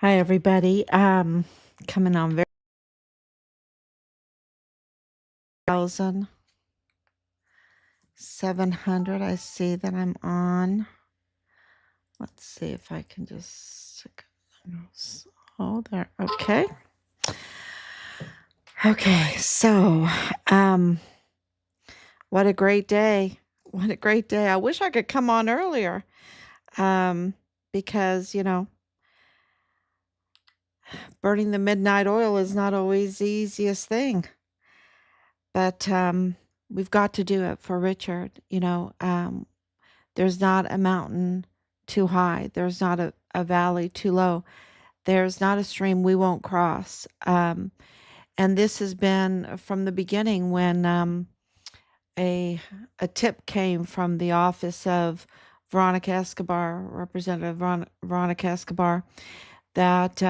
Hi, everybody. Coming on very 1,700. I see that I'm on. Let's see if I can just. Oh, there. Okay. Okay. So, what a great day. What a great day. I wish I could come on earlier. Because, burning the midnight oil is not always the easiest thing. But we've got to do it for Richard. There's not a mountain too high. There's not a valley too low. There's not a stream we won't cross. And this has been from the beginning when a tip came from the office of Veronica Escobar, Representative Veronica Escobar, that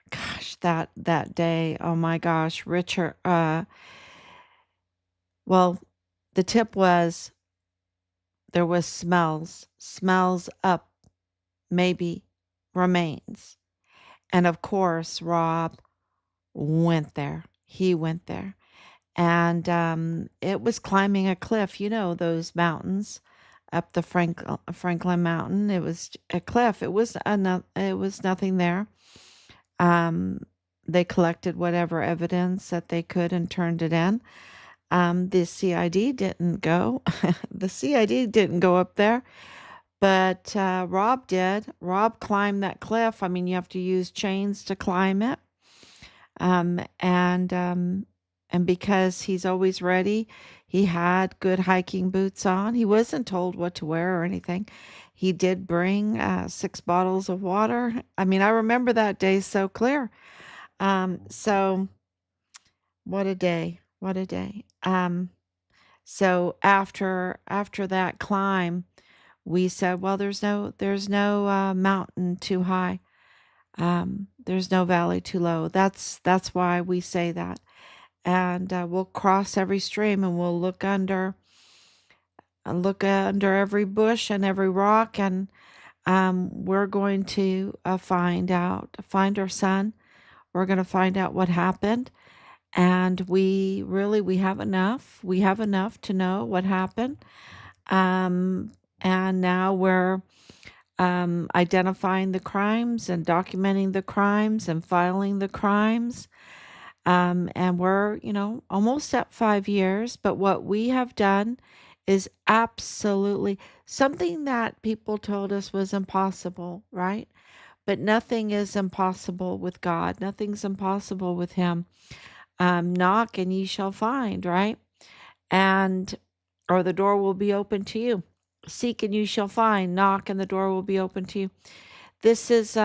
gosh, that day, oh my gosh, Richard. Well, the tip was there was smells up, maybe remains. And of course, Rob went there. He went there. And it was climbing a cliff, those mountains up the Franklin Mountain. It was a cliff. It was nothing there. They collected whatever evidence that they could and turned it in. The CID didn't go. The CID didn't go up there, but Rob did. Rob climbed that cliff. I mean, you have to use chains to climb it. And because he's always ready, he had good hiking boots on. He wasn't told what to wear or anything. He did bring 6 bottles of water. I mean, I remember that day so clear. So what a day. What a day. So after that climb, we said, well, there's no mountain too high. There's no valley too low. That's why we say that. And we'll cross every stream and we'll look under every bush and every rock, and we're going to find our son. We're going to find out what happened. And we have enough. We have enough to know what happened. And now we're identifying the crimes and documenting the crimes and filing the crimes. And we're, almost at 5 years. But what we have done is absolutely something that people told us was impossible, right? But nothing is impossible with God. Nothing's impossible with Him. Knock and ye shall find, right? And or the door will be open to you. Seek and you shall find. Knock and the door will be open to you. This is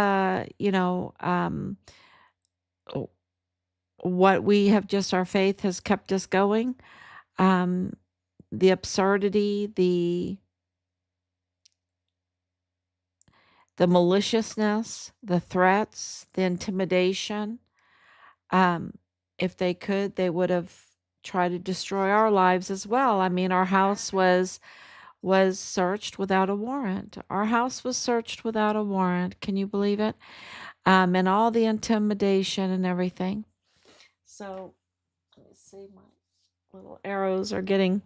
what we have, just our faith has kept us going. The absurdity, the maliciousness, the threats, the intimidation. If they could, they would have tried to destroy our lives as well. I mean, our house was searched without a warrant. Our house was searched without a warrant. Can you believe it? And all the intimidation and everything. So let me see, my little arrows are getting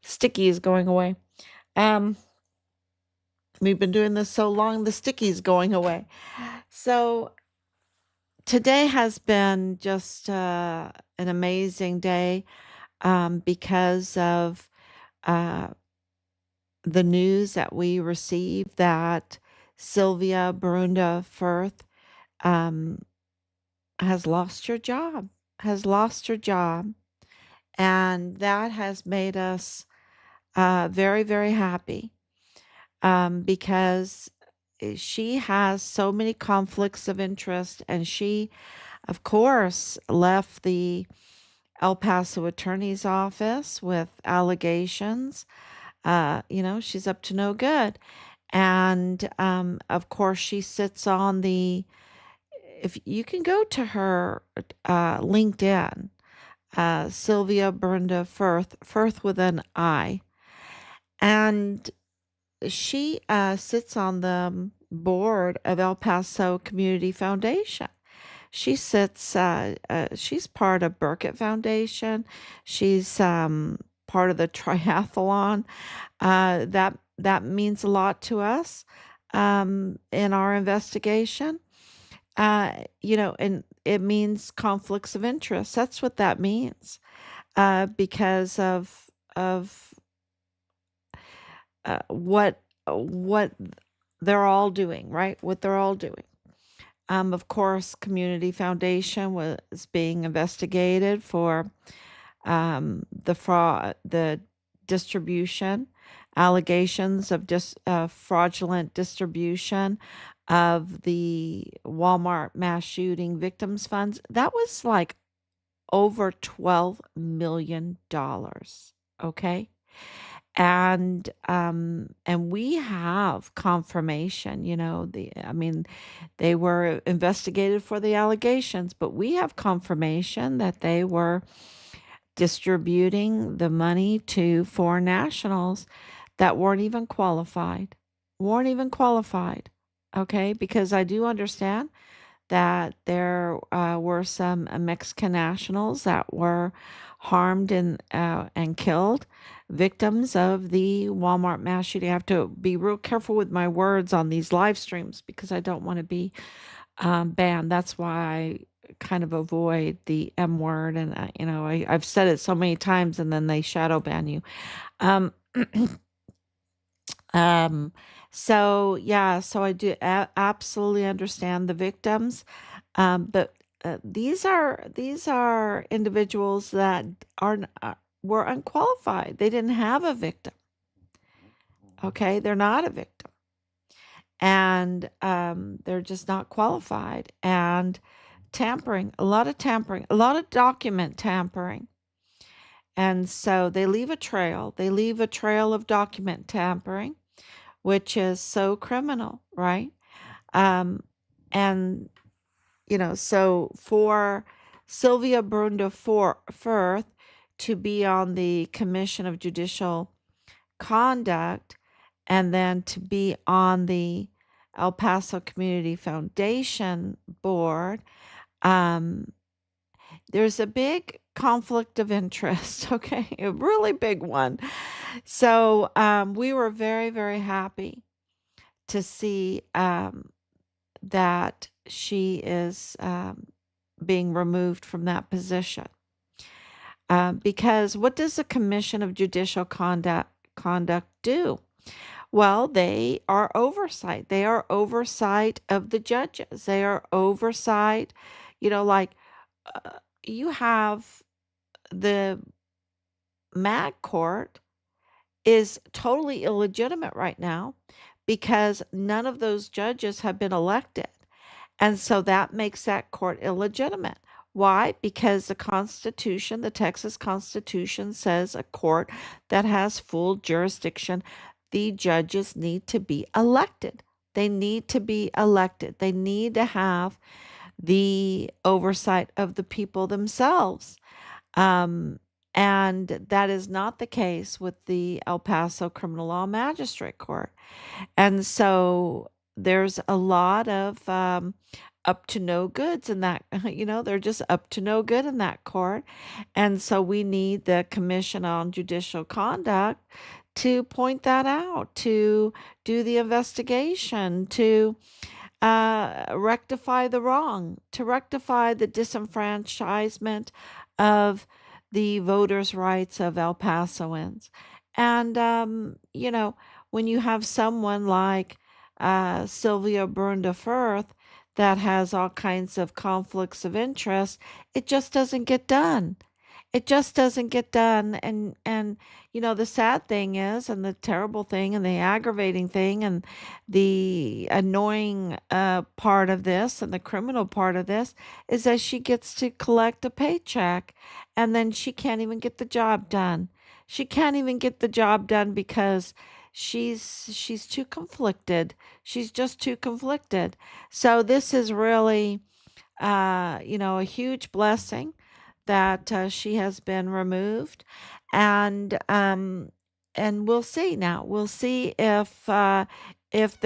sticky, is going away. We've been doing this so long, the sticky is going away. So today has been just an amazing day because of the news that we received that Sylvia Barunda Firth has lost her job, and that has made us very, very happy because she has so many conflicts of interest, and she, of course, left the El Paso attorney's office with allegations. She's up to no good. And of course, she sits on if you can go to her LinkedIn, Sylvia Brenda Firth with an I. And she sits on the board of El Paso Community Foundation. She's part of Burkett Foundation. She's part of the triathlon. That means a lot to us in our investigation. And it means conflicts of interest. That's what that means, because of what they're all doing, right? What they're all doing. Of course, Community Foundation was being investigated for the fraud, the distribution, allegations of fraudulent distribution of the Walmart mass shooting victims funds. That was like over $12 million. Okay. And we have confirmation, they were investigated for the allegations, but we have confirmation that they were distributing the money to foreign nationals that weren't even qualified. Okay, because I do understand that there were some Mexican nationals that were harmed and killed, victims of the Walmart mass shooting. I have to be real careful with my words on these live streams because I don't want to be banned. That's why I kind of avoid the M word, and I've said it so many times, and then they shadow ban you. Um, um, so yeah, so I do absolutely understand the victims, but these are individuals that were unqualified. They didn't have a victim. Okay, they're not a victim, and they're just not qualified. And tampering, a lot of document tampering. And so they leave a trail. They leave a trail of document tampering, which is so criminal, right? Um, and, so for Sylvia Brunda Firth to be on the Commission of Judicial Conduct and then to be on the El Paso Community Foundation board, um, there's a big conflict of interest, okay? A really big one. So we were very, very happy to see that she is being removed from that position. Because what does the Commission of Judicial Conduct do? Well, they are oversight. They are oversight of the judges. They are oversight, like you have the MAG court is totally illegitimate right now because none of those judges have been elected. And so that makes that court illegitimate. Why? Because the Constitution, the Texas Constitution says a court that has full jurisdiction, the judges need to be elected. They need to be elected. They need to have the oversight of the people themselves. Um, and that is not the case with the El Paso Criminal Law Magistrate Court. And so there's a lot of up to no goods in that, they're just up to no good in that court. And so we need the Commission on Judicial Conduct to point that out, to do the investigation, to rectify the wrong, to rectify the disenfranchisement of the voters' rights of El Pasoans. And, when you have someone like Sylvia Brunda Firth that has all kinds of conflicts of interest, it just doesn't get done. It just doesn't get done. And the sad thing is, and the terrible thing, and the aggravating thing, and the annoying part of this, and the criminal part of this, is that she gets to collect a paycheck, and then she can't even get the job done. She can't even get the job done because she's too conflicted. She's just too conflicted. So this is really, a huge blessing that she has been removed. And and we'll see now. We'll see if the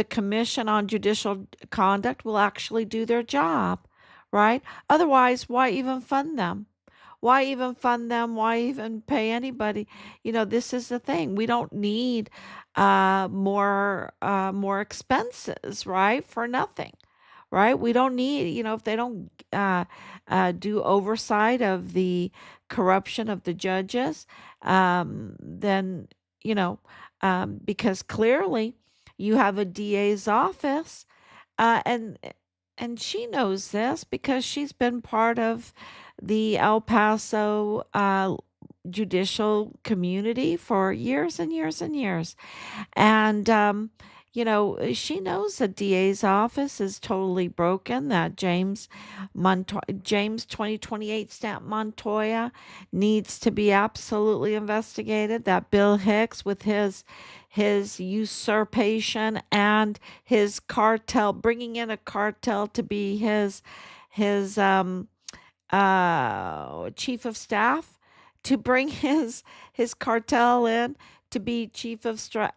Commission on Judicial Conduct will actually do their job, right? Otherwise, why even fund them? Why even fund them? Why even pay anybody? This is the thing. We don't need more expenses, right? For nothing, right? We don't need, if they don't do oversight of the corruption of the judges, then, you know, because clearly you have a DA's office, and she knows this because she's been part of the El Paso judicial community for years and years and years. And, she knows the DA's office is totally broken, that James 2028 stamp Montoya needs to be absolutely investigated, that Bill Hicks with his usurpation and his cartel, bringing in a cartel to be his chief of staff, to bring his cartel in to be chief of staff.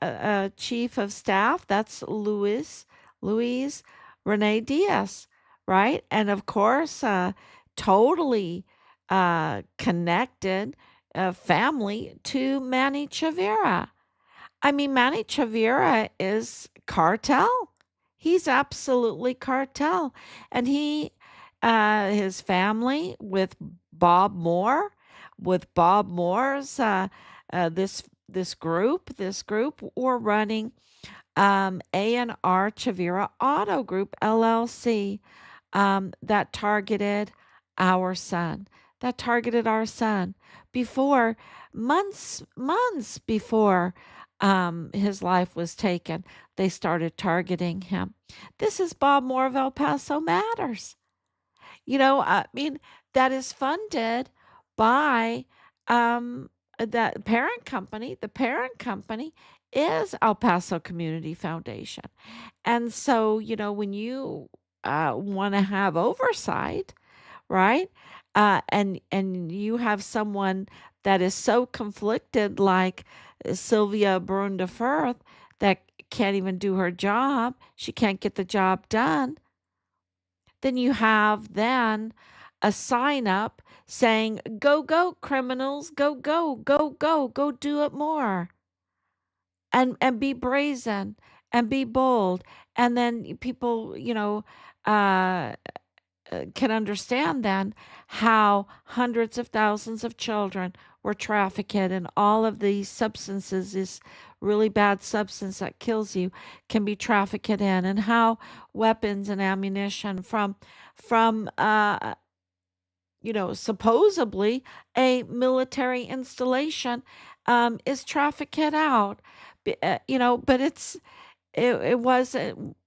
That's Luis Rene Diaz, right? And of course, totally connected family to Manny Chavira. I mean, Manny Chavira is cartel. He's absolutely cartel. And his family Bob Moore, with Bob Moore's, this group were running A&R Chavira Auto Group LLC, that targeted our son. That targeted our son before months before his life was taken. They started targeting him. This is Bob Moore of El Paso Matters. I mean, that is funded by that parent company. The parent company is El Paso Community Foundation. And so, when you want to have oversight, right? And you have someone that is so conflicted, like Sylvia Brunda Firth, that can't even do her job. She can't get the job done. Then you have a sign up saying, "Go, go, criminals, go, go, go, go, go, do it more." And be brazen and be bold. And then people, uh, can understand then how hundreds of thousands of children were trafficked, and all of these substances, this really bad substance that kills you, can be trafficked in, and how weapons and ammunition from supposedly a military installation is trafficked out. But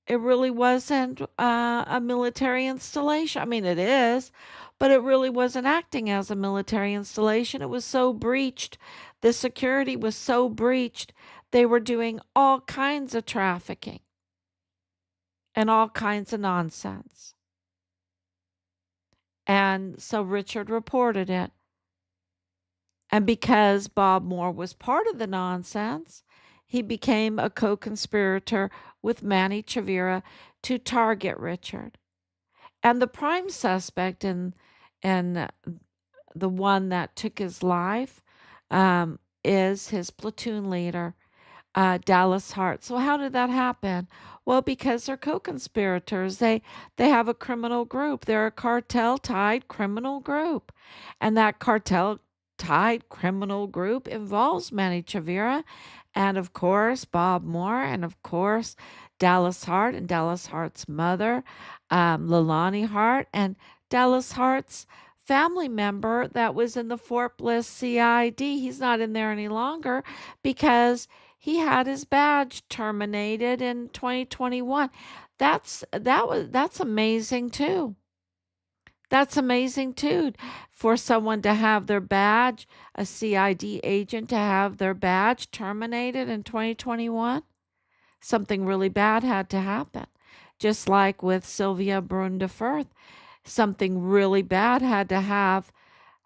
it really wasn't a military installation. I mean, it is, but it really wasn't acting as a military installation. It was so breached. The security was so breached. They were doing all kinds of trafficking and all kinds of nonsense. And so Richard reported it. And because Bob Moore was part of the nonsense, he became a co-conspirator with Manny Chavira to target Richard. And the prime suspect in the one that took his life is his platoon leader, Dallas Hart. So how did that happen? Well, because they're co-conspirators. They have a criminal group. They're a cartel-tied criminal group. And that cartel-tied criminal group involves Manny Chavira and, of course, Bob Moore, and, of course, Dallas Hart and Dallas Hart's mother, Leilani Hart, and Dallas Hart's family member that was in the Fort Bliss CID. He's not in there any longer because he had his badge terminated in 2021. That's amazing too. That's amazing too, for someone to have their badge, a CID agent to have their badge terminated in 2021. Something really bad had to happen. Just like with Sylvia Brunda Firth, something really bad had to have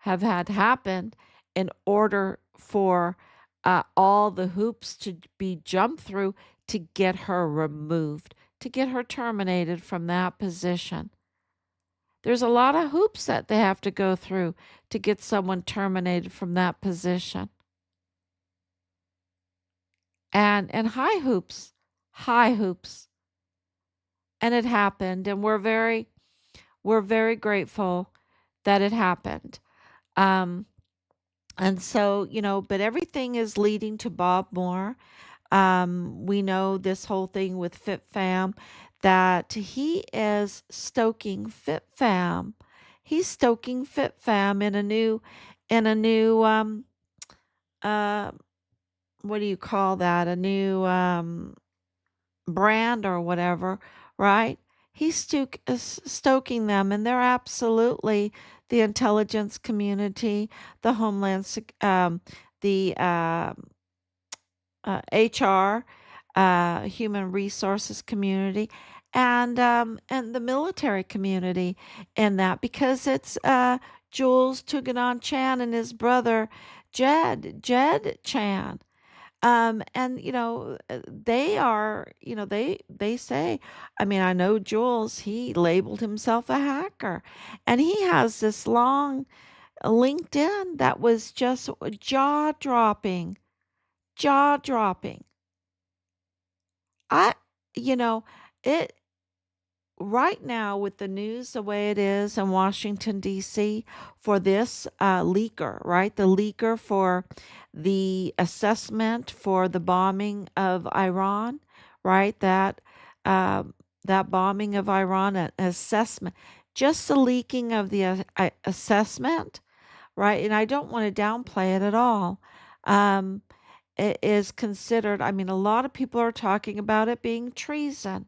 had happened in order for all the hoops to be jumped through to get her removed, to get her terminated from that position. There's a lot of hoops that they have to go through to get someone terminated from that position. And high hoops, high hoops. And it happened, and we're very grateful that it happened. Um, and so, but everything is leading to Bob Moore. We know this whole thing with FitFam, that he is stoking FitFam. He's stoking FitFam in a new, uh, what do you call that? A new, brand or whatever, right? He's stoking them, and they're absolutely the intelligence community, the the HR, human resources community, and the military community in that, because it's Jules Chan and his brother Jed Chan. And they are, they say, I mean, I know Jules, he labeled himself a hacker, and he has this long LinkedIn that was just jaw dropping, jaw dropping. I, you know, it right now, with the news the way it is in Washington, D.C., for this leaker, right? The leaker for the assessment for the bombing of Iran, right? Uh, that bombing of Iran, an assessment, just the leaking of the assessment, right? And I don't want to downplay it at all. Um, it is considered, I mean, a lot of people are talking about it being treason,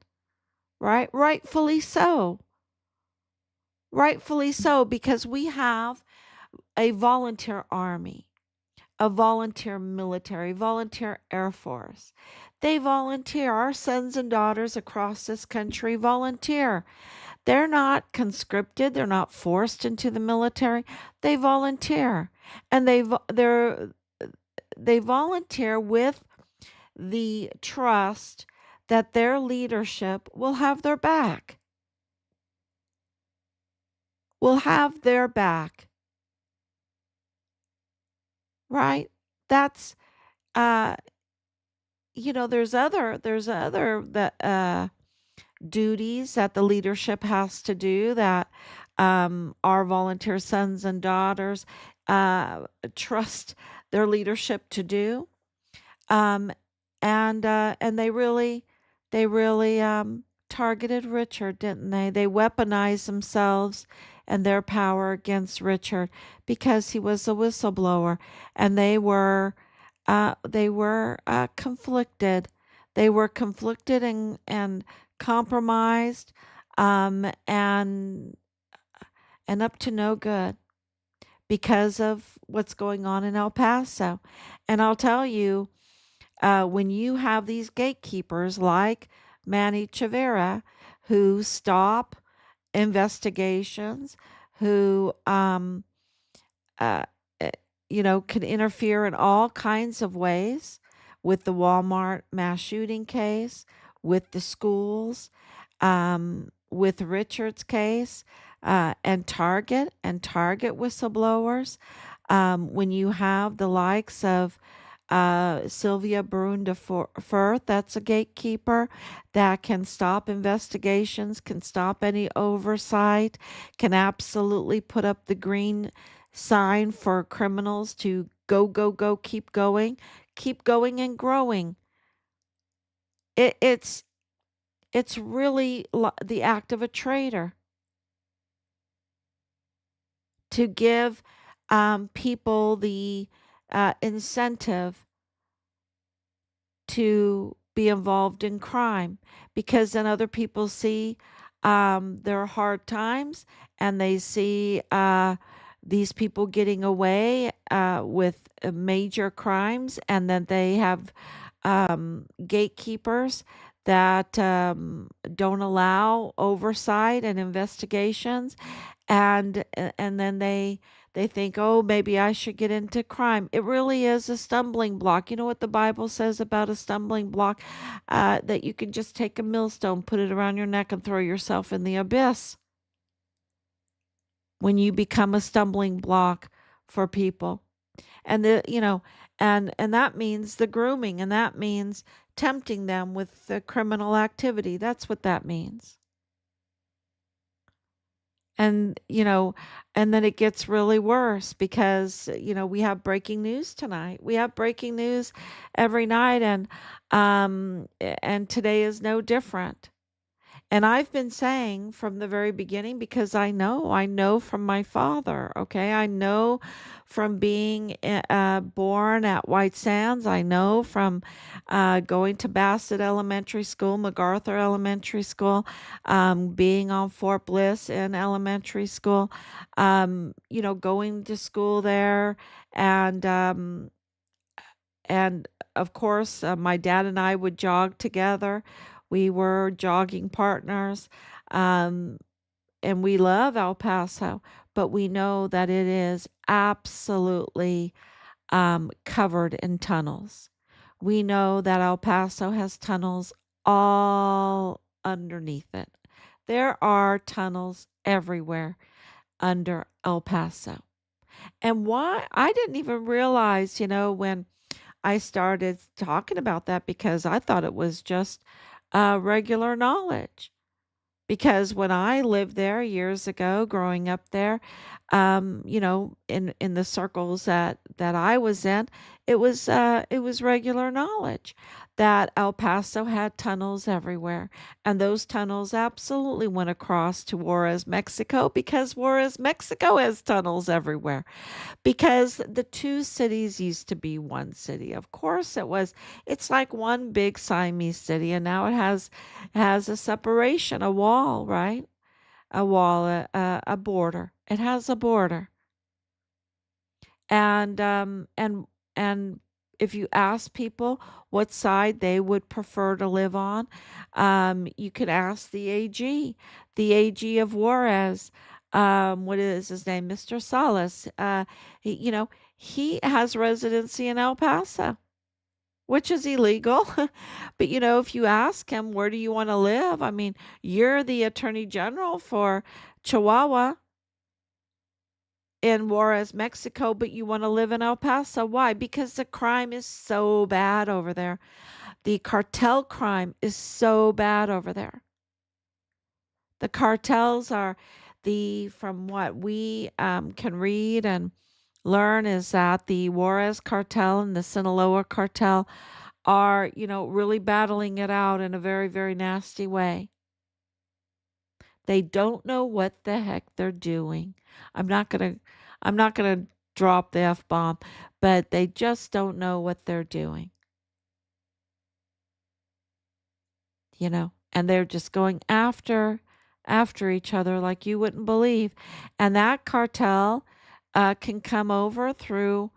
right? Rightfully so. Rightfully so, because we have a volunteer army, a volunteer military, volunteer Air Force. They volunteer. Our sons and daughters across this country volunteer. They're not conscripted, they're not forced into the military. They volunteer. And they volunteer with the trust that their leadership will have their back. Will have their back, right? That's uh there's other that duties that the leadership has to do, that our volunteer sons and daughters uh trust their leadership to do. Um, and they really targeted Richard, didn't they? They weaponized themselves and their power against Richard because he was a whistleblower, and they were conflicted. They were conflicted and compromised, and up to no good because of what's going on in El Paso. And I'll tell you, when you have these gatekeepers like Manny Chavira, who stop investigations, who uh, eh, can interfere in all kinds of ways with the Walmart mass shooting case, with the schools, with Richard's case, and target whistleblowers. When you have the likes of Sylvia Brun de Firth, that's a gatekeeper that can stop investigations, can stop any oversight, can absolutely put up the green sign for criminals to go, go, go, keep going and growing. It's really the act of a traitor to give people the incentive to be involved in crime, because then other people see their hard times, and they see these people getting away with major crimes, and then they have gatekeepers that don't allow oversight and investigations, and then They think, oh, maybe I should get into crime. It really is a stumbling block. You know what the Bible says about a stumbling block? That you can just take a millstone, put it around your neck, and throw yourself in the abyss when you become a stumbling block for people. And and that means the grooming, and that means tempting them with the criminal activity. That's what that means. And and then it gets really worse because we have breaking news tonight. We have breaking news every night, and today is no different. And I've been saying from the very beginning, because I know from my father, okay? I know from being born at White Sands. I know from going to Bassett Elementary School, MacArthur Elementary School, being on Fort Bliss in elementary school, going to school there, and and of course, my dad and I would jog together. We were jogging partners. Um, and we love El Paso, but we know that it is absolutely covered in tunnels. We know that El Paso has tunnels all underneath it. There are tunnels everywhere under El Paso. And why I didn't even realize, when I started talking about that, because I thought it was just regular knowledge. Because when I lived there years ago, growing up there, in the circles that I was in, it was regular knowledge that El Paso had tunnels everywhere, and those tunnels absolutely went across to Juarez, Mexico, because Juarez, Mexico has tunnels everywhere. Because the two cities used to be one city. Of course it was. It's like one big Siamese city, and now it has a separation, a wall, right? A wall, a border. It has a border. And and if you ask people what side they would prefer to live on, you could ask the AG of Juarez. What is his name? Mr. Salas. He has residency in El Paso, which is illegal. But if you ask him, where do you want to live? I mean, you're the attorney general for Chihuahua in Juarez, Mexico, but you want to live in El Paso. Why? Because the crime is so bad over there. The cartel crime is so bad over there. The cartels are from what we can read and learn, is that the Juarez cartel and the Sinaloa cartel are, really battling it out in a very, very nasty way. They don't know what the heck they're doing. I'm not going to I'm not going to drop the F bomb, but they just don't know what they're doing, and they're just going after each other like you wouldn't believe. And that cartel can come over through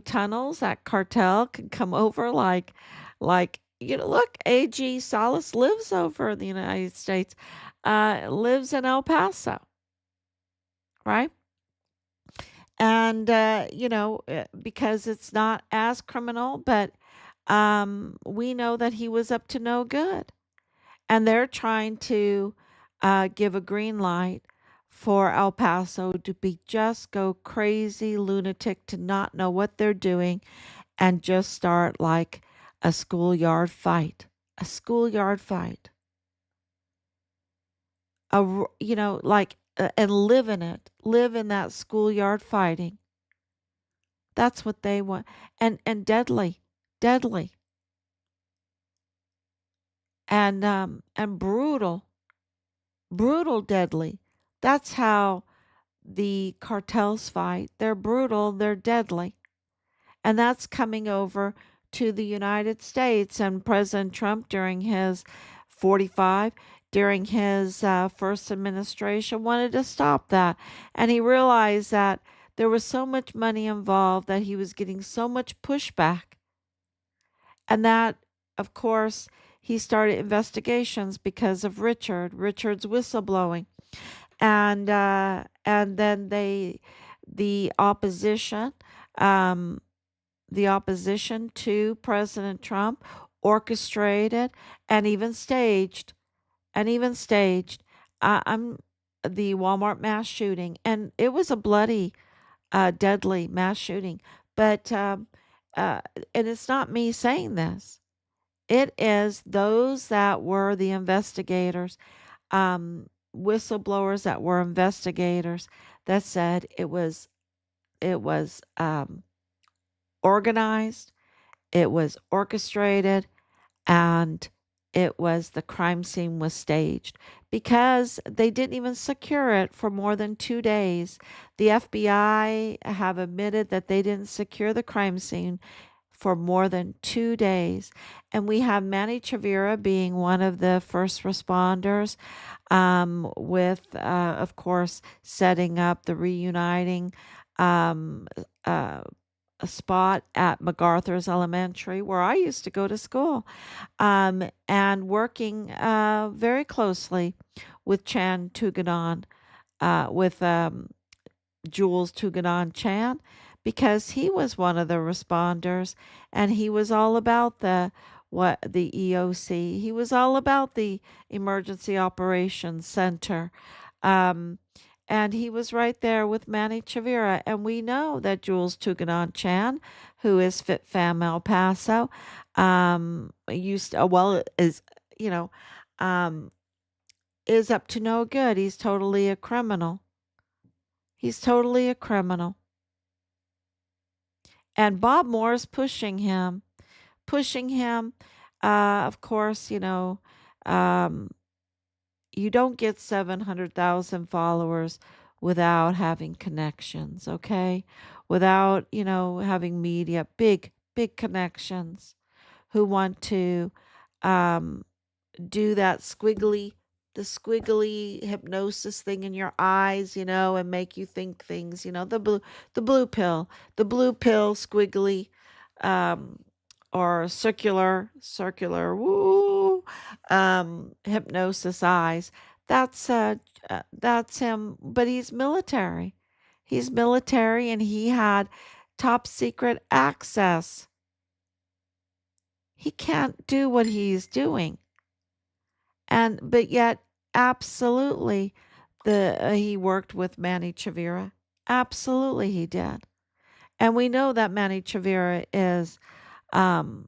tunnels. That cartel can come over like look, AG Salas lives over in the United States, lives in El Paso, right? And because it's not as criminal, but we know that he was up to no good, and they're trying to give a green light for El Paso to be just go crazy lunatic, to not know what they're doing, and just start like a schoolyard fight, a schoolyard fight, like and live in it, live in that schoolyard fighting. That's what they want. And deadly, deadly, and brutal, brutal, deadly. That's how the cartels fight. They're brutal, they're deadly. And that's coming over to the United States. And President Trump, during his 45, during his first administration, wanted to stop that. And he realized that there was so much money involved, that he was getting so much pushback. And that, of course, he started investigations because of Richard's whistleblowing. And then the opposition, um, the opposition to President Trump orchestrated and even staged I'm the Walmart mass shooting, and it was a bloody, deadly mass shooting. But uh, and it's not me saying this; it is those that were the investigators, whistleblowers that were investigators that said it was organized, it was orchestrated, and the crime scene was staged because they didn't even secure it for more than 2 days. The FBI have admitted that they didn't secure the crime scene for more than 2 days. And we have Manny Chavira being one of the first responders, with, of course, setting up the reuniting um, uh, a spot at MacArthur's Elementary, where I used to go to school, and working very closely with Chan Tuganon, with Jules Chan, because he was one of the responders, and he was all about the EOC. He was all about the Emergency Operations Center. Um, and he was right there with Manny Chavira. And we know that Jules Chan, who is FitFam El Paso, is, you know, um, is up to no good. He's totally a criminal. He's totally a criminal. And Bob Moore's pushing him. Of course, um, you don't get 700,000 followers without having connections, okay? Without, having media, big, big connections who want to um, do that squiggly hypnosis thing in your eyes, and make you think things, the blue pill squiggly, um, or circular, woo, hypnosis eyes. That's him, but he's military. He's military, and he had top secret access. He can't do what he's doing. But yet, absolutely, he worked with Manny Chavira. Absolutely, he did. And we know that Manny Chavira is um,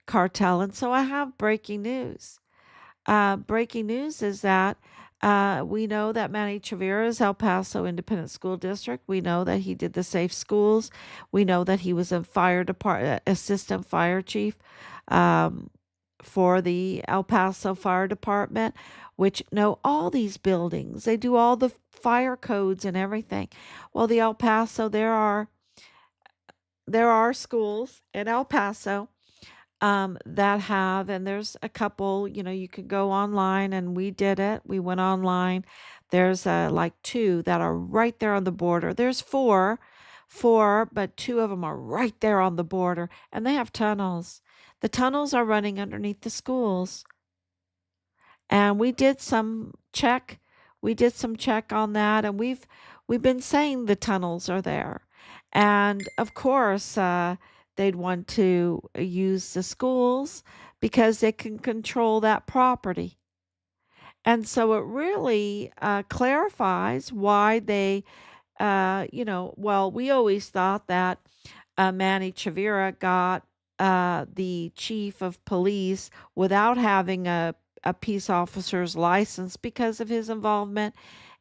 cartel. And so I have breaking news. Breaking news is that we know that Manny Chavira is El Paso Independent School District. We know that he did the safe schools. We know that he was a fire department assistant fire chief, um, for the El Paso Fire Department, which know all these buildings. They do all the fire codes and everything. Well, the El Paso, there are schools in El Paso, that have, and there's a couple, you could go online, and we did it. We went online. There's like two that are right there on the border. There's four, but two of them are right there on the border, and they have tunnels. The tunnels are running underneath the schools. And we did some check on that, and we've been saying the tunnels are there. And of course, they'd want to use the schools because they can control that property. And so it really clarifies why well, we always thought that Manny Chavira got the chief of police without having a peace officer's license because of his involvement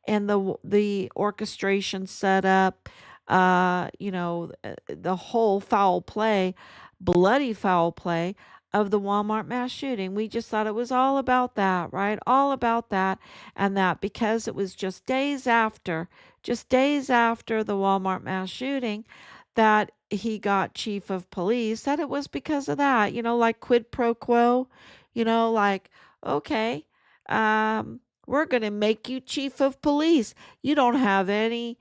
in the orchestration setup, the whole bloody foul play of the Walmart mass shooting. We just thought it was all about that, right? All about that, and that because it was just days after the Walmart mass shooting, that he got chief of police, that it was because of that, like quid pro quo, like, okay, we're going to make you chief of police. You don't have any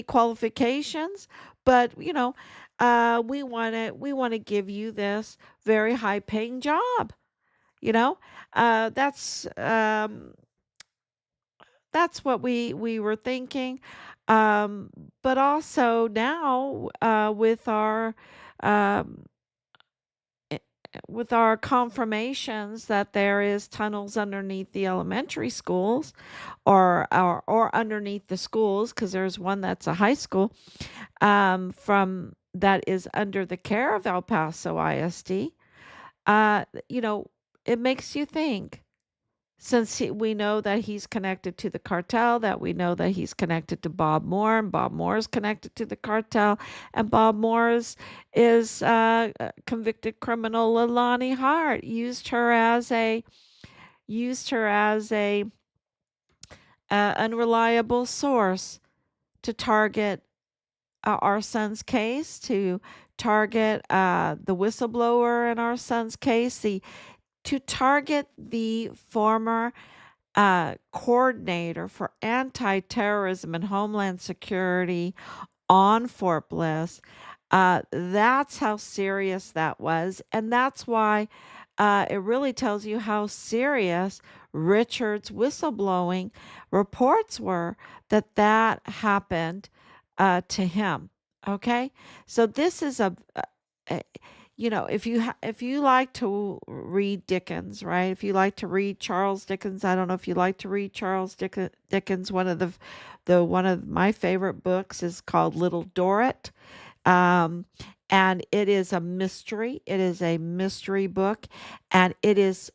qualifications, but we want to give you this very high paying job. You know, uh, that's um, that's what we were thinking. Um, but also now um, i- with our confirmations that there is tunnels underneath the elementary schools or underneath the schools, because there's one that's a high school from that is under the care of El Paso ISD. You know, it makes you think, since we know that he's connected to the cartel, that we know that he's connected to Bob Moore, and Bob Moore is connected to the cartel, and Bob Moore is convicted criminal Lalani Hart used her as a unreliable source to target our son's case, to target the whistleblower in our son's case, to target the former coordinator for anti-terrorism and homeland security on Fort Bliss. That's how serious that was. And that's why it really tells you how serious Richard's whistleblowing reports were, that happened to him. Okay. So this is a if you like to read Dickens, right? If you like to read Charles Dickens, I don't know if you like to read Charles Dickens. One of my favorite books is called Little Dorrit. Um, and it is a mystery. It is a mystery book, and it is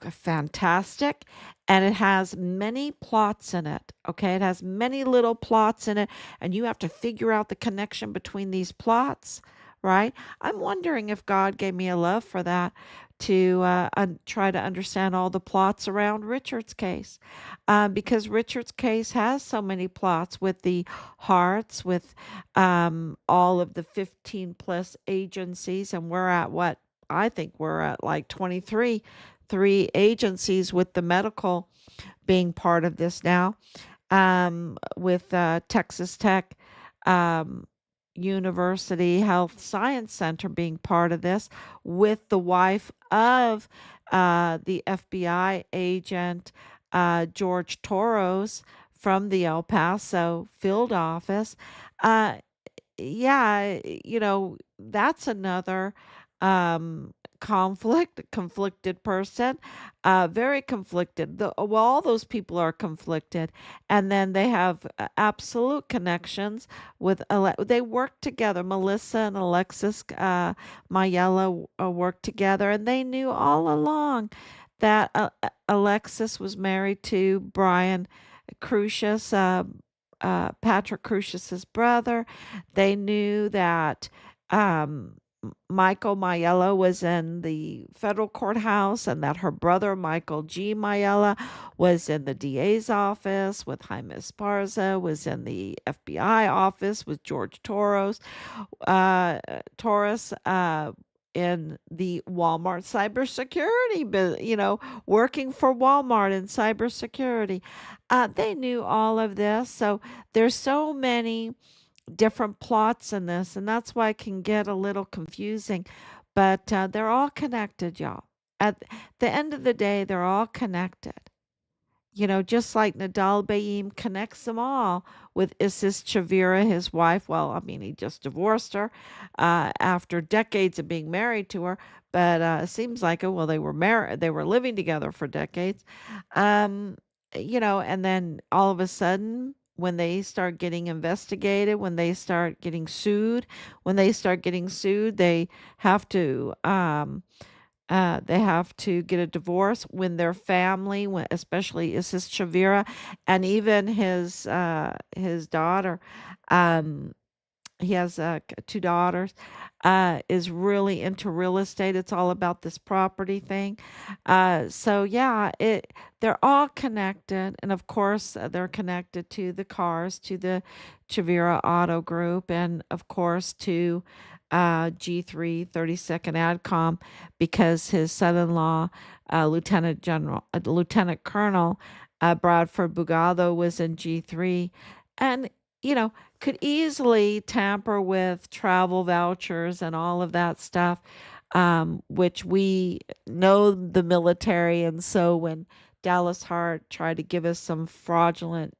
fantastic. And it has many plots in it. Okay, it has many little plots in it, and you have to figure out the connection between these plots, right? I'm wondering if God gave me a love for that, to try to understand all the plots around Richard's case, because Richard's case has so many plots with the Hearts, with all of the 15 plus agencies, and we're at what I think we're at like 23 three agencies, with the medical being part of this now, with Texas Tech um, University Health Science Center being part of this, with the wife of the FBI agent George Toros from the El Paso field office. Uh, yeah, that's another conflicted person, very conflicted. Well, all those people are conflicted, and then they have absolute connections with. They work together. Melissa and Alexis Mayella worked together, and they knew all along that Alexis was married to Brian Crucius, Patrick Crucius's brother. They knew that Michael Mayella was in the federal courthouse, and that her brother, Michael G. Mayella, was in the DA's office with Jaime Esparza, was in the FBI office with George Torres, in the Walmart cybersecurity, working for Walmart in cybersecurity. They knew all of this. So there's so many different plots in this, and that's why it can get a little confusing. But they're all connected, y'all. At the end of the day, they're all connected. Just like Nadal Bayim connects them all with Isis Chavira, his wife. Well, I mean, he just divorced her after decades of being married to her, but it seems like it. Well, they were married, they were living together for decades. Um, and then all of a sudden, when they start getting investigated, when they start getting sued, have to they have to get a divorce, when their family, especially Isis Chavira, and even his daughter, um, he has two daughters, is really into real estate. It's all about this property thing. So yeah, they're all connected, and of course they're connected to the cars, to the Chavira Auto Group, and of course to G3 32nd AdCom, because his son-in-law, Lieutenant Colonel Bradford Bugado, was in G3, and you know could easily tamper with travel vouchers and all of that stuff, which we know the military. And so when Dallas Hart tried to give us some fraudulent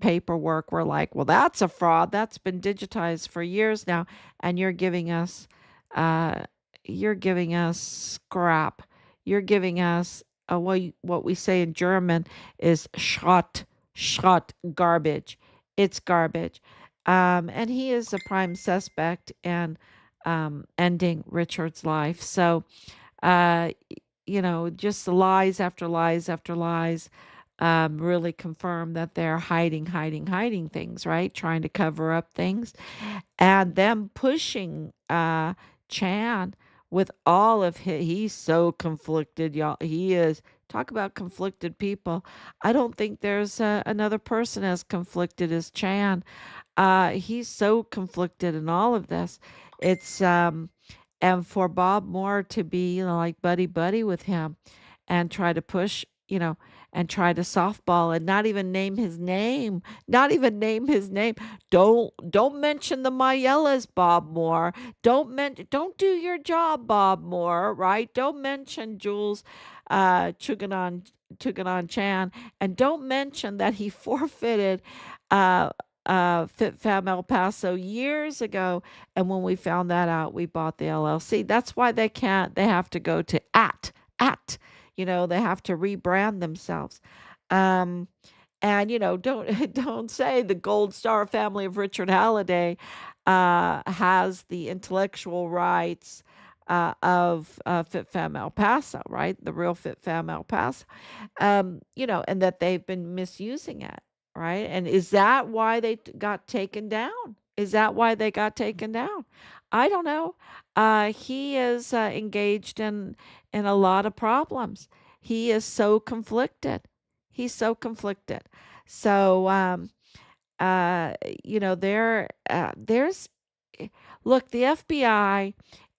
paperwork, we're like, well, that's a fraud. That's been digitized for years now, and uh, you're giving us scrap. You're giving us what we say in German is Schrott, garbage. It's garbage. And he is a prime suspect in ending Richard's life. So, uh, just the lies after lies after lies really confirm that they're hiding things, right? Trying to cover up things. And them pushing Chan with all of he's so conflicted, y'all. He is. Talk about conflicted people. I don't think there's another person as conflicted as Chan. He's so conflicted in all of this. It's and for Bob Moore to be, like buddy buddy with him and try to push, and try to softball and not even name his name, not even name his name. Don't mention the Mayellas, Bob Moore. Don't do your job, Bob Moore, right? Don't mention Jules Chuganon Chan, and don't mention that he forfeited uh FitFam El Paso years ago. And when we found that out, we bought the LLC. That's why they have to go to they have to rebrand themselves. Um, and don't don't say the Gold Star family of Richard Halliday has the intellectual rights of FitFam El Paso, right? The real FitFam El Paso, and that they've been misusing it, right? And is that why they got taken down? Is that why they got taken down? I don't know. He is engaged in a lot of problems. He is so conflicted. He's so conflicted. So, uh, there's look, the FBI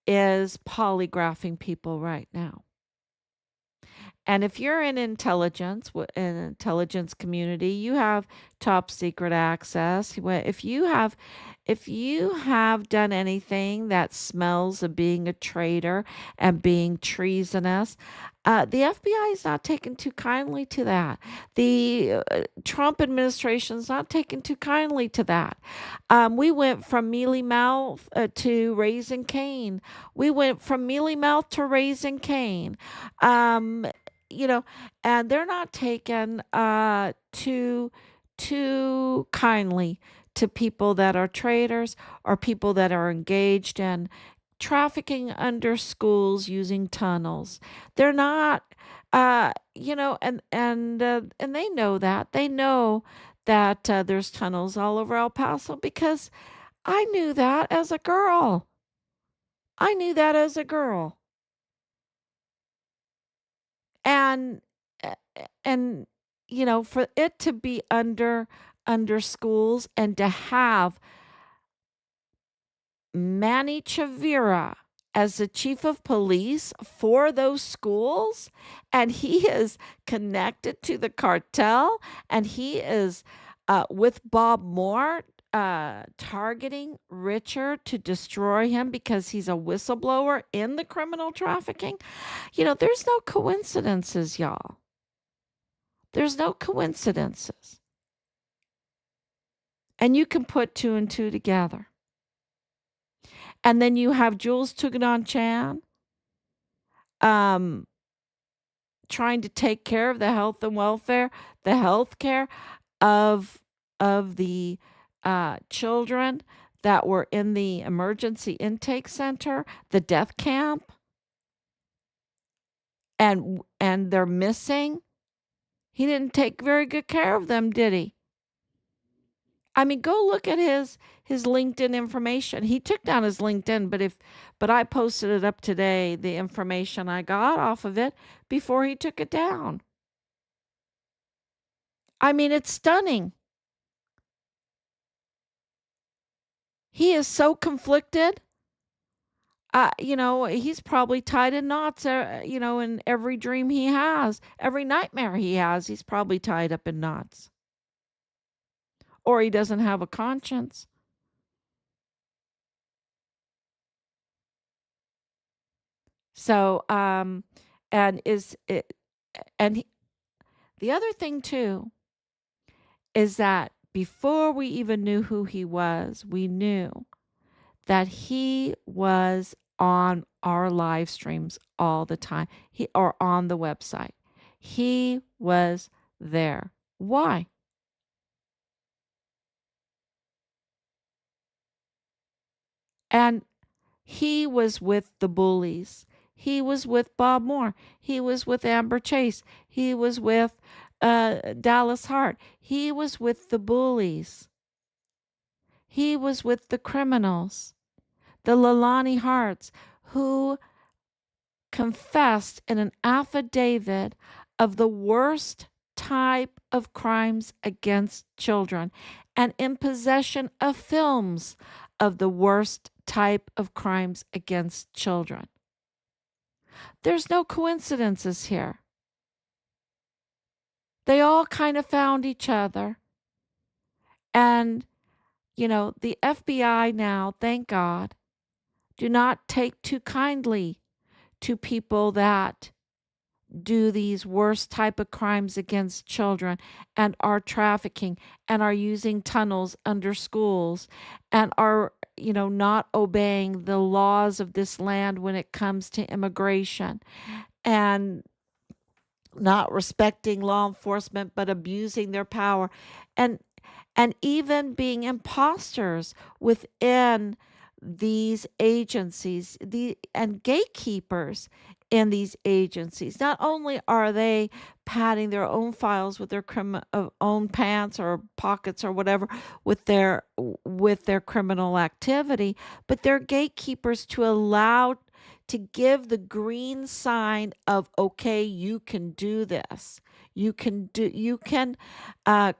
is polygraphing people right now. And if you're in an intelligence community, you have top secret access. If you have done anything that smells of being a traitor and being treasonous, the FBI is not taking too kindly to that. The Trump administration is not taking too kindly to that. We went from mealy mouth to raising Cain. We went from mealy mouth to raising Cain. Um, you know, and they're not taken too kindly to people that are traitors or people that are engaged in trafficking under schools using tunnels. They're not, and they know that. They know that there's tunnels all over El Paso because I knew that as a girl. I knew that as a girl. And and for it to be under schools and to have Manny Chavira as the chief of police for those schools, and he is connected to the cartel, and he is with Bob Moore targeting Richard to destroy him because he's a whistleblower in the criminal trafficking. There's no coincidences, y'all. There's no coincidences. And you can put two and two together. And then you have Jules Chan um, trying to take care of the health and welfare, the health care of the children that were in the emergency intake center, the death camp, and they're missing. He didn't take very good care of them, did he? I mean, go look at his LinkedIn information. He took down his LinkedIn, but I posted it up today, the information I got off of it before he took it down. I mean, it's stunning. He is so conflicted. He's probably tied in knots, in every dream he has, every nightmare he has, he's probably tied up in knots. Or he doesn't have a conscience. So, and is it, and he, the other thing too is that before we even knew who he was, we knew that he was on our live streams all the time. Or on the website. He was there. Why? And he was with the bullies. He was with Bob Moore. He was with Amber Chase. He was with Dallas Hart. He was with the bullies. He was with the criminals, the Leilani Harts, who confessed in an affidavit of the worst type of crimes against children and in possession of films of the worst type of crimes against children. There's no coincidences here. They all kind of found each other. And, the FBI now, thank God, do not take too kindly to people that do these worst type of crimes against children and are trafficking and are using tunnels under schools and are not obeying the laws of this land when it comes to immigration and not respecting law enforcement but abusing their power and even being imposters within these agencies and gatekeepers in these agencies. Not only are they padding their own files with their own pants or pockets or whatever with their criminal activity, but they're gatekeepers to allow to give the green sign of, okay, you can do this. You can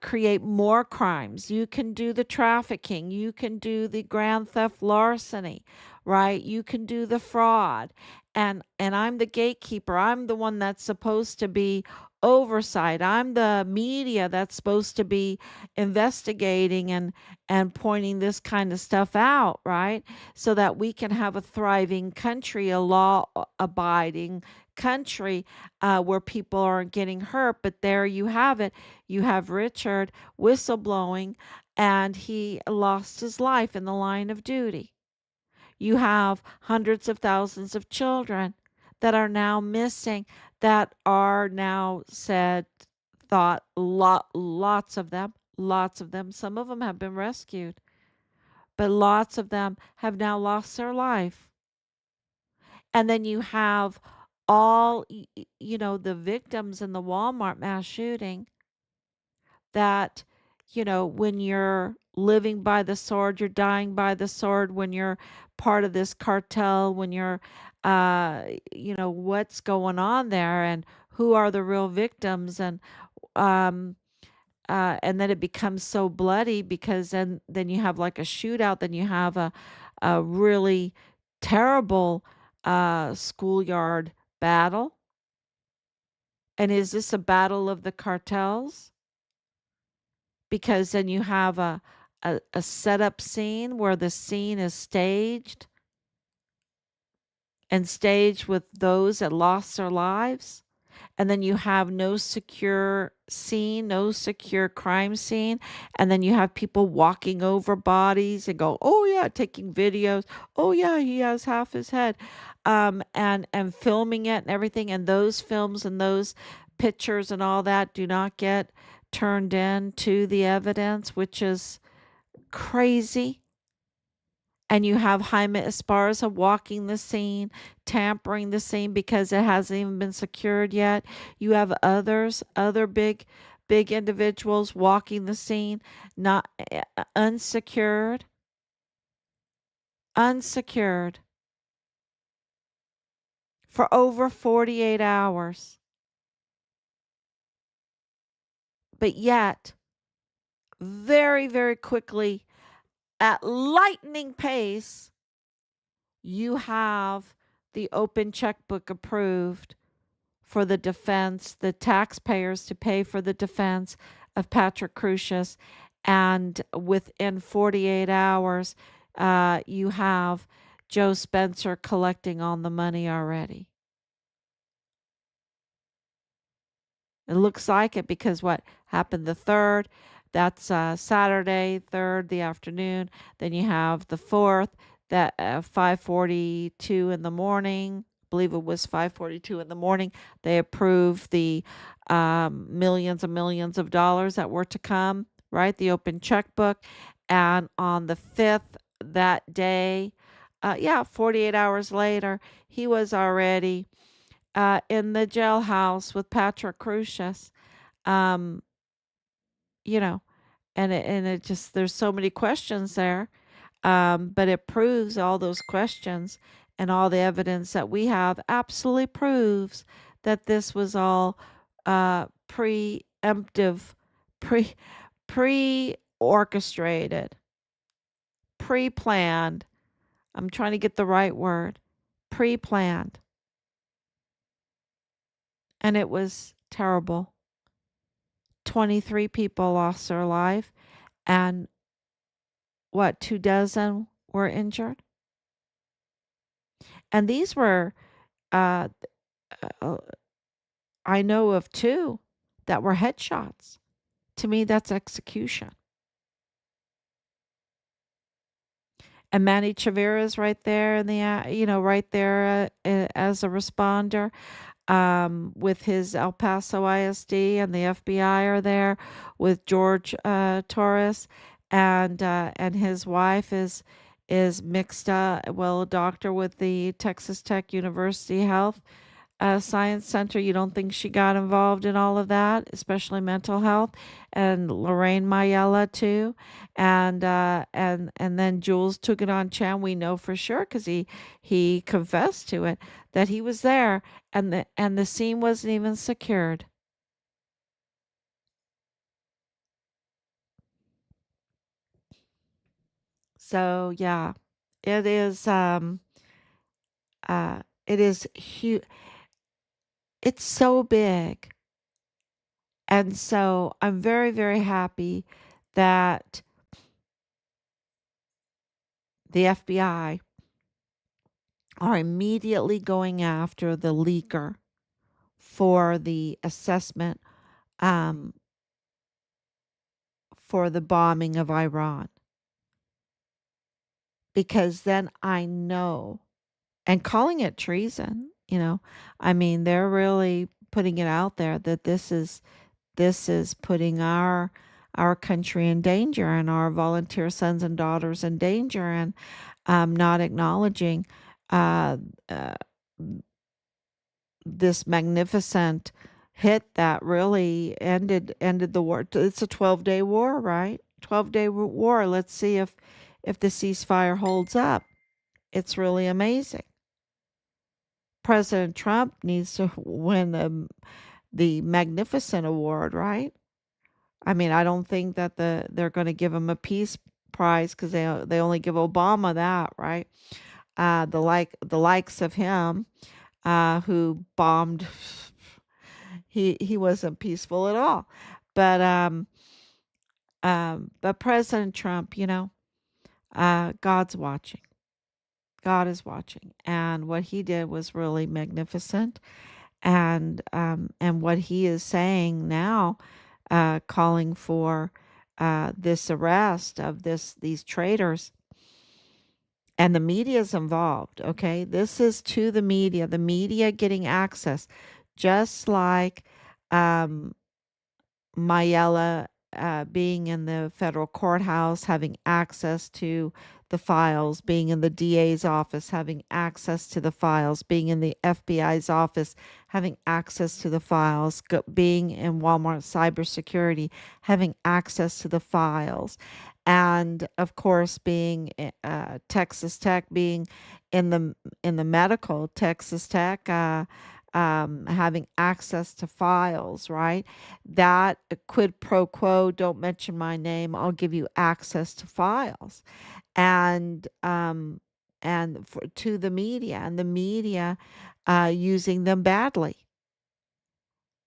create more crimes. You can do the trafficking. You can do the grand theft larceny, right? You can do the fraud. And I'm the gatekeeper. I'm the one that's supposed to be oversight. I'm the media that's supposed to be investigating and pointing this kind of stuff out, right? So that we can have a thriving country, a law abiding country where people aren't getting hurt. But there you have it. You have Richard whistleblowing, and he lost his life in the line of duty. You have hundreds of thousands of children that are now missing, that are now lots of them, some of them have been rescued, but lots of them have now lost their life. And then you have all, the victims in the Walmart mass shooting that, when you're living by the sword, you're dying by the sword, when you're part of this cartel, when you're, what's going on there and who are the real victims. Um, and then it becomes so bloody because then you have like a shootout, then you have a really terrible schoolyard battle. And is this a battle of the cartels? Because then you have a setup scene where the scene is staged and staged with those that lost their lives. And then you have no secure scene, no secure crime scene. And then you have people walking over bodies and go, oh yeah, taking videos. Oh yeah, he has half his head. And filming it and everything. And those films and those pictures and all that do not get turned in to the evidence, which is crazy. And you have Jaime Esparza walking the scene, tampering the scene because it hasn't even been secured yet. You have other big individuals walking the scene, not unsecured for over 48 hours. But yet, very, very quickly, at lightning pace, you have the open checkbook approved for the defense, the taxpayers to pay for the defense of Patrick Crusius. And within 48 hours, you have Joe Spencer collecting on the money already. It looks like it because what happened the 3rd, That's Saturday, 3rd, the afternoon. Then you have the 4th, that 5:42 in the morning. I believe it was 5:42 in the morning. They approved the millions and millions of dollars that were to come, right? The open checkbook. And on the 5th, that day, 48 hours later, he was already in the jailhouse with Patrick Crucius. Um, you know, and it just there's so many questions there, but it proves all those questions and all the evidence that we have absolutely proves that this was all preemptive, pre pre-orchestrated, pre-planned. I'm trying to get the right word. Pre-planned. And it was terrible. 23 people lost their life, and what, 2 dozen were injured? And these were, uh, uh, I know of two that were headshots. To me, that's execution. And Manny Chavira is right there in the, right there as a responder, with his El Paso ISD, and the FBI are there with George Torres, and his wife is mixed up, well, a doctor with the Texas Tech University Health Science Center. You don't think she got involved in all of that, especially mental health, and Lorraine Mayella too, and then Jules took it on Chan. We know for sure because he confessed to it that he was there, and the scene wasn't even secured. So yeah, it is it is huge. It's so big, and so I'm very very happy that the FBI are immediately going after the leaker for the assessment, um, for the bombing of Iran, because then I know, and calling it treason, I mean, they're really putting it out there that this is putting our country in danger, and our volunteer sons and daughters in danger, and not acknowledging uh, uh, this magnificent hit that really ended the war. It's a 12-day war, right? 12-day war. Let's see if the ceasefire holds up. It's really amazing. President Trump needs to win the Magnificent Award, right? I mean, I don't think that they're going to give him a peace prize because they only give Obama that, right? The likes of him, who bombed. He wasn't peaceful at all. But President Trump, God's watching. God is watching, and what he did was really magnificent. And what he is saying now, calling for this arrest of these traitors, and the media is involved. Okay, this is to the media getting access, just like um, Mayella being in the federal courthouse, having access to the files, being in the DA's office, having access to the files, being in the FBI's office, having access to the files, being in Walmart cybersecurity, having access to the files, and of course being Texas Tech, being in the medical Texas Tech. Having access to files, right? That quid pro quo, don't mention my name, I'll give you access to files. And to the media, and the media using them badly.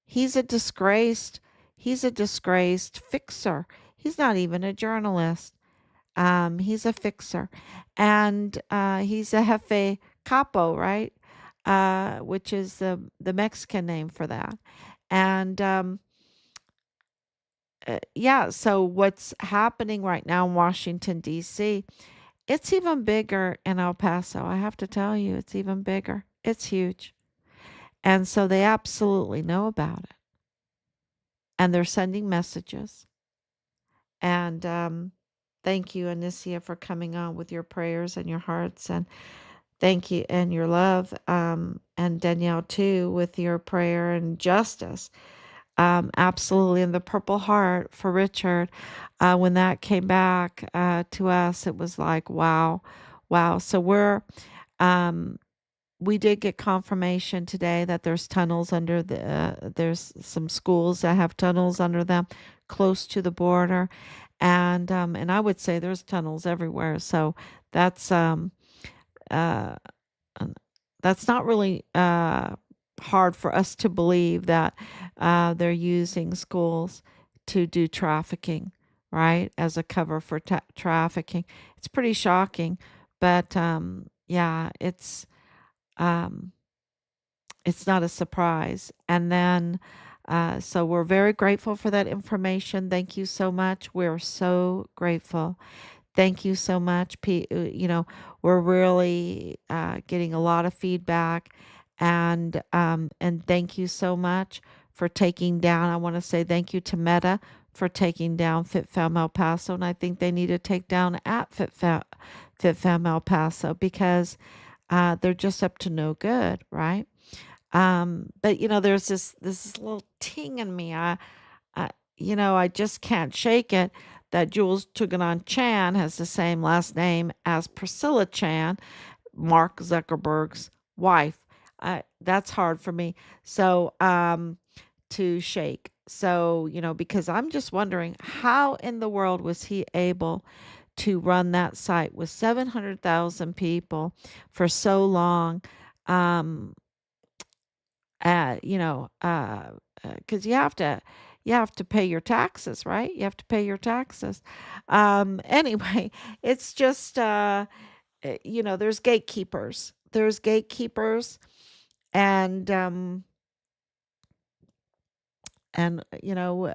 He's a disgraced he's a disgraced fixer. He's not even a journalist. He's a fixer. And he's a jefe capo, right? Which is the Mexican name for that. And yeah, so what's happening right now in Washington, D.C., it's even bigger in El Paso. I have to tell you, it's even bigger. It's huge. And so they absolutely know about it. And they're sending messages. And thank you, Anicia, for coming on with your prayers and your hearts. And thank you and your love. And Danielle, too, with your prayer and justice. Absolutely. And the Purple Heart for Richard, when that came back to us, it was like, wow, wow. So um, we did get confirmation today that there's tunnels under there's some schools that have tunnels under them close to the border. And I would say there's tunnels everywhere. So that's, uh, um, that's not really hard for us to believe that they're using schools to do trafficking, right? As a cover for trafficking. It's pretty shocking, but yeah, um, it's not a surprise. And then, so we're very grateful for that information. Thank you so much. We're so grateful. Thank you so much. We're really getting a lot of feedback, and thank you so much for taking down. I want to say thank you to Meta for taking down FitFam El Paso, and I think they need to take down at FitFam El Paso because they're just up to no good, right? But there's this little ting in me. I I just can't shake it that Jules Chan has the same last name as Priscilla Chan, Mark Zuckerberg's wife. That's hard for me. So to shake. So, because I'm just wondering how in the world was he able to run that site with 700,000 people for so long? Um, uh, you know, uh, because you have to pay your taxes, right? You have to pay your taxes. Anyway, it's just there's gatekeepers. There's gatekeepers, and and you know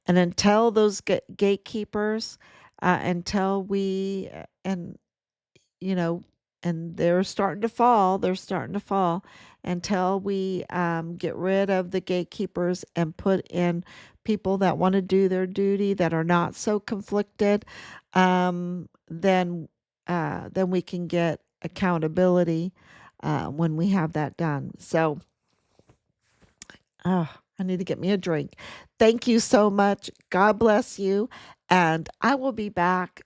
and until those gatekeepers, until we and you know, and they're starting to fall. They're starting to fall until we get rid of the gatekeepers and put in people that want to do their duty that are not so conflicted. Then we can get accountability when we have that done. So, I need to get me a drink. Thank you so much. God bless you, and I will be back